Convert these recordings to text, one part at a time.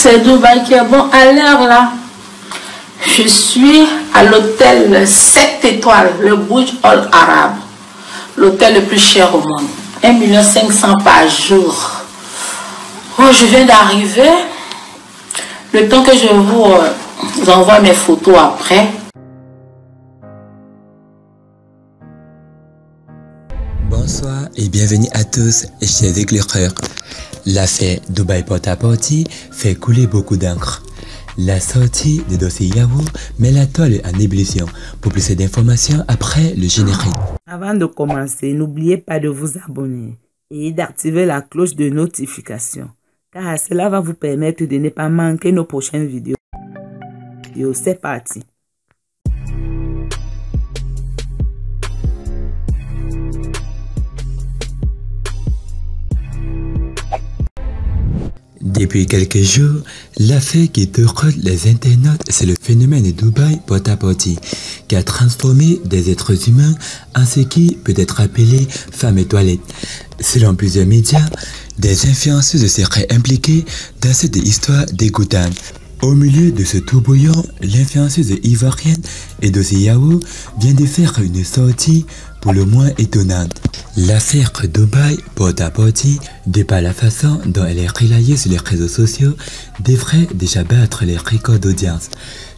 C'est Dubaï qui est bon. À l'heure là, je suis à l'hôtel 7 étoiles, le Burj Al Arab, l'hôtel le plus cher au monde. 1 500 000 par jour. Oh, je viens d'arriver. Le temps que je vous envoie mes photos après. Bonsoir et bienvenue à tous, chers éclaireurs. L'affaire Dubaï Porta-Porte fait couler beaucoup d'encre. La sortie de dossier Yahoo met la toile en ébullition. Pour plus d'informations après le générique. Avant de commencer, n'oubliez pas de vous abonner et d'activer la cloche de notification, car cela va vous permettre de ne pas manquer nos prochaines vidéos. C'est parti. Depuis quelques jours, l'affaire qui tourne les internautes, c'est le phénomène de Dubaï Porta-Porte qui a transformé des êtres humains en ce qui peut être appelé femmes et toilettes. Selon plusieurs médias, des influenceuses seraient impliquées dans cette histoire dégoûtante. Au milieu de ce tourbillon, l'influenceuse ivoirienne Edossé Yahoo vient de faire une sortie pour le moins étonnante. L'affaire Dubaï Porta-Porte, de par la façon dont elle est relayée sur les réseaux sociaux, devrait déjà battre les records d'audience.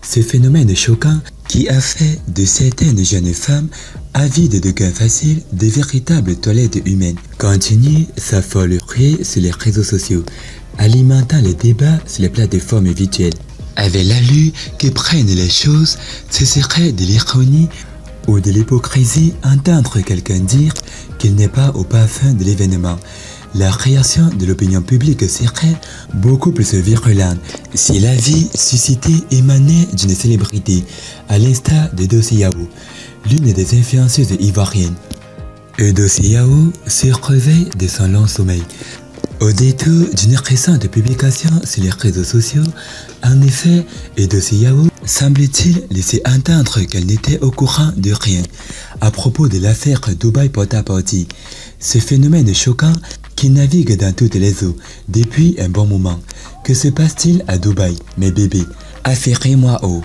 Ce phénomène choquant qui a fait de certaines jeunes femmes avides de gains faciles de véritables toilettes humaines continue sa folle ruée sur les réseaux sociaux, alimentant les débats sur les plateformes virtuelles. Avec l'allure que prennent les choses, ce serait de l'ironie ou de l'hypocrisie entendre quelqu'un dire qu'il n'est pas au parfum de l'événement. La réaction de l'opinion publique serait beaucoup plus virulente si l'avis suscité émanait d'une célébrité, à l'instar de Edossé Yahoo, l'une des influenceuses ivoiriennes. Edossé Yahoo se réveille de son long sommeil. Au détour d'une récente publication sur les réseaux sociaux, en effet, Edossé Yahoo semble-t-il laisser entendre qu'elle n'était au courant de rien à propos de l'affaire Dubaï Porta-Porte. Ce phénomène choquant qui navigue dans toutes les eaux depuis un bon moment. Que se passe-t-il à Dubaï, mes bébés? Affairez-moi haut.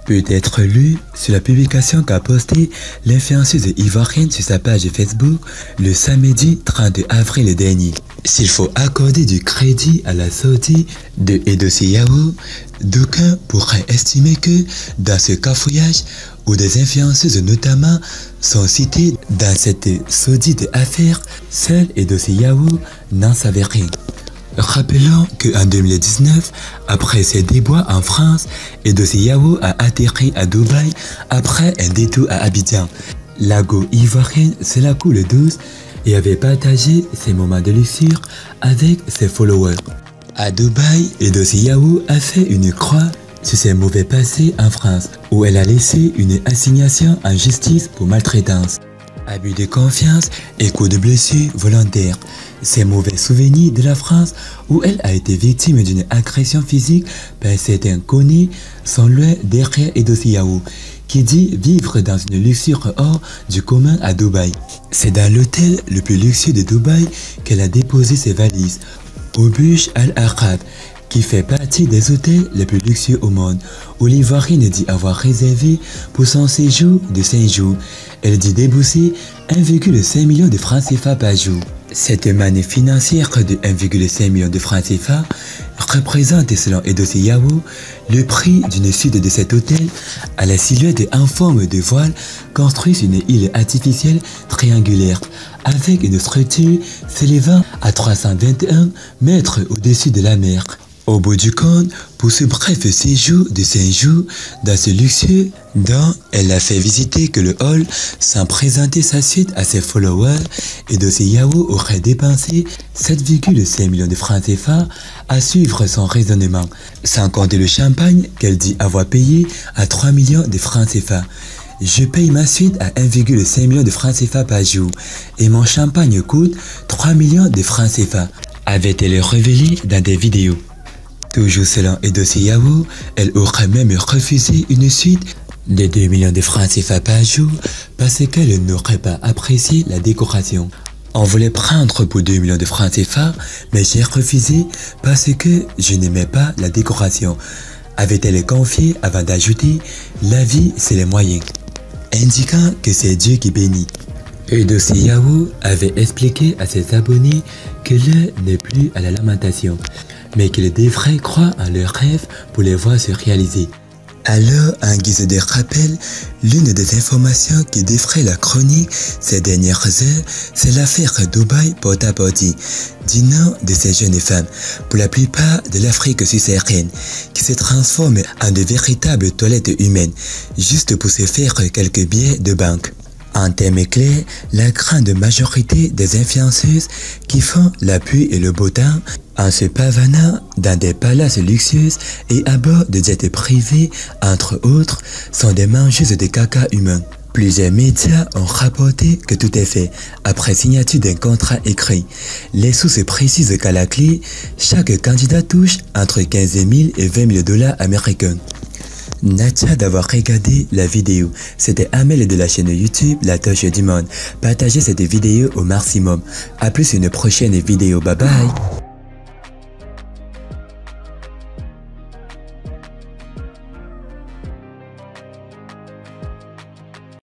Peut être lu sur la publication qu'a postée l'influenceuse ivoirienne sur sa page Facebook le samedi 30 avril dernier. S'il faut accorder du crédit à la sortie de Edossé Yahoo, d'aucuns pourraient estimer que dans ce cafouillage où des influenceuses notamment sont citées dans cette sordide affaire, seul Edossé Yahoo n'en savait rien. Rappelons qu'en 2019, après ses déboires en France, Edossé Yahoo a atterri à Dubaï après un détour à Abidjan. La go ivoirienne se la coule douce et avait partagé ses moments de luxure avec ses followers. À Dubaï, Edossé Yahoo a fait une croix sur ses mauvais passés en France, où elle a laissé une assignation en justice pour maltraitance, abus de confiance et coups de blessure volontaires. Ces mauvais souvenirs de la France où elle a été victime d'une agression physique par certains connus sont loin derrière Edossé Yahoo, qui dit vivre dans une luxure hors du commun à Dubaï. C'est dans l'hôtel le plus luxueux de Dubaï qu'elle a déposé ses valises, au Burj Al Arab, qui fait partie des hôtels les plus luxueux au monde, où l'Ivoirienne dit avoir réservé pour son séjour de 5 jours. Elle dit débourser 1,5 million de francs CFA par jour. Cette manne financière de 1,5 million de francs CFA représente, selon Edossé Yahoo, le prix d'une suite de cet hôtel à la silhouette en forme de voile construit sur une île artificielle triangulaire avec une structure s'élevant à 321 mètres au-dessus de la mer. Au bout du compte, pour ce bref séjour de 5 jours dans ce luxueux dont elle a fait visiter que le hall sans présenter sa suite à ses followers, Edossé Yahoo aurait dépensé 7,5 millions de francs CFA à suivre son raisonnement, sans compter le champagne qu'elle dit avoir payé à 3 millions de francs CFA. Je paye ma suite à 1,5 million de francs CFA par jour et mon champagne coûte 3 millions de francs CFA, avait-elle révélé dans des vidéos. Toujours selon Edossé Yahoo, elle aurait même refusé une suite de 2 millions de francs CFA par jour parce qu'elle n'aurait pas apprécié la décoration. On voulait prendre pour 2 millions de francs CFA, mais j'ai refusé parce que je n'aimais pas la décoration. Avait-elle confié avant d'ajouter « La vie, c'est les moyens », indiquant que c'est Dieu qui bénit. Eudoxie Yahoo avait expliqué à ses abonnés que l'heure n'est plus à la lamentation, mais qu'ils devraient croire en leurs rêves pour les voir se réaliser. Alors, en guise de rappel, l'une des informations qui défraie la chronique ces dernières heures, c'est l'affaire Dubaï Porta-Potty, du nom de ces jeunes femmes, pour la plupart de l'Afrique subsaharienne, qui se transforment en de véritables toilettes humaines, juste pour se faire quelques billets de banque. En termes clairs, la grande majorité des influenceuses qui font la pluie et le beau temps en se pavanant dans des palaces luxueux et à bord de jets privés, entre autres, sont des mangeuses de caca humain. Plusieurs médias ont rapporté que tout est fait après signature d'un contrat écrit. Les sources précisent qu'à la clé, chaque candidat touche entre 15 000 et 20 000 $ américains. Natia d'avoir regardé la vidéo. C'était Amel de la chaîne YouTube La Touche du Monde. Partagez cette vidéo au maximum. A plus une prochaine vidéo. Bye bye.